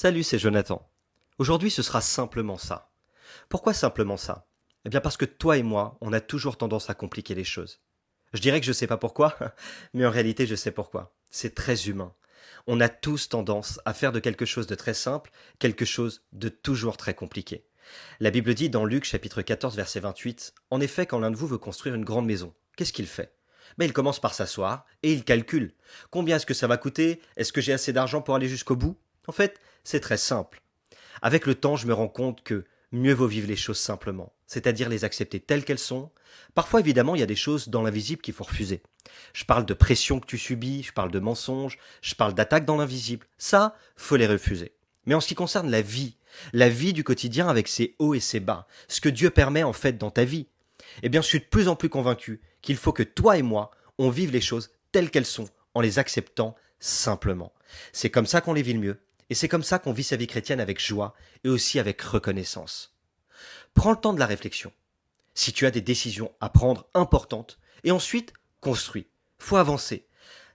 Salut, c'est Jonathan. Aujourd'hui, ce sera simplement ça. Pourquoi simplement ça? Eh bien parce que toi et moi, on a toujours tendance à compliquer les choses. Je dirais que je sais pas pourquoi, mais en réalité, je sais pourquoi. C'est très humain. On a tous tendance à faire de quelque chose de très simple, quelque chose de toujours très compliqué. La Bible dit dans Luc chapitre 14 verset 28, en effet, quand l'un de vous veut construire une grande maison, qu'est-ce qu'il fait? Il commence par s'asseoir et il calcule. Combien est-ce que ça va coûter? Est-ce que j'ai assez d'argent pour aller jusqu'au bout? En fait, c'est très simple. Avec le temps, je me rends compte que mieux vaut vivre les choses simplement, c'est-à-dire les accepter telles qu'elles sont. Parfois, évidemment, il y a des choses dans l'invisible qu'il faut refuser. Je parle de pression que tu subis, je parle de mensonges, je parle d'attaques dans l'invisible. Ça, faut les refuser. Mais en ce qui concerne la vie du quotidien avec ses hauts et ses bas, ce que Dieu permet en fait dans ta vie, eh bien, je suis de plus en plus convaincu qu'il faut que toi et moi, on vive les choses telles qu'elles sont, en les acceptant simplement. C'est comme ça qu'on les vit le mieux. Et c'est comme ça qu'on vit sa vie chrétienne avec joie et aussi avec reconnaissance. Prends le temps de la réflexion. Si tu as des décisions à prendre importantes, et ensuite, construis. Faut avancer.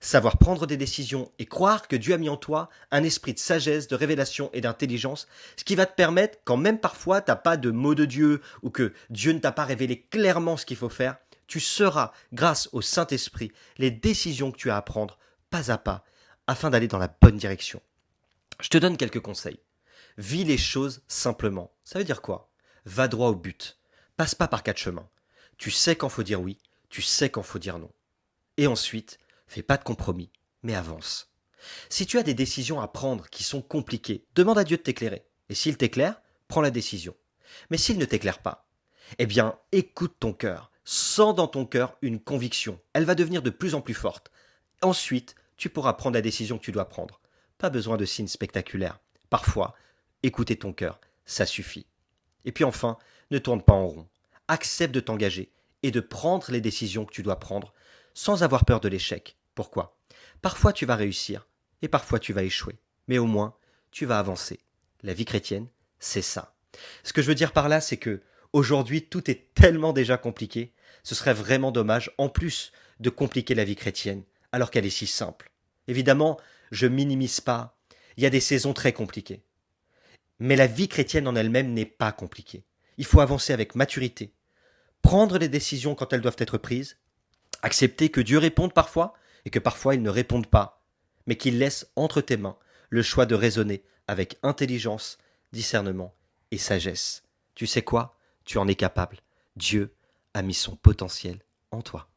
Savoir prendre des décisions et croire que Dieu a mis en toi un esprit de sagesse, de révélation et d'intelligence, ce qui va te permettre, quand même parfois t'as pas de mot de Dieu ou que Dieu ne t'a pas révélé clairement ce qu'il faut faire, tu sauras, grâce au Saint-Esprit, les décisions que tu as à prendre pas à pas, afin d'aller dans la bonne direction. Je te donne quelques conseils. Vis les choses simplement. Ça veut dire quoi? Va droit au but. Passe pas par quatre chemins. Tu sais quand faut dire oui, tu sais quand faut dire non. Et ensuite, fais pas de compromis, mais avance. Si tu as des décisions à prendre qui sont compliquées, demande à Dieu de t'éclairer. Et s'il t'éclaire, prends la décision. Mais s'il ne t'éclaire pas, eh bien, écoute ton cœur. Sens dans ton cœur une conviction. Elle va devenir de plus en plus forte. Ensuite, tu pourras prendre la décision que tu dois prendre. Pas besoin de signes spectaculaires. Parfois, écouter ton cœur, ça suffit. Et puis enfin, ne tourne pas en rond. Accepte de t'engager et de prendre les décisions que tu dois prendre sans avoir peur de l'échec. Pourquoi? Parfois tu vas réussir et parfois tu vas échouer. Mais au moins, tu vas avancer. La vie chrétienne, c'est ça. Ce que je veux dire par là, c'est que aujourd'hui, tout est tellement déjà compliqué, ce serait vraiment dommage, en plus, de compliquer la vie chrétienne, alors qu'elle est si simple. Évidemment, je minimise pas. Il y a des saisons très compliquées. Mais la vie chrétienne en elle-même n'est pas compliquée. Il faut avancer avec maturité, prendre les décisions quand elles doivent être prises, accepter que Dieu réponde parfois et que parfois il ne réponde pas, mais qu'il laisse entre tes mains le choix de raisonner avec intelligence, discernement et sagesse. Tu sais quoi? Tu en es capable. Dieu a mis son potentiel en toi.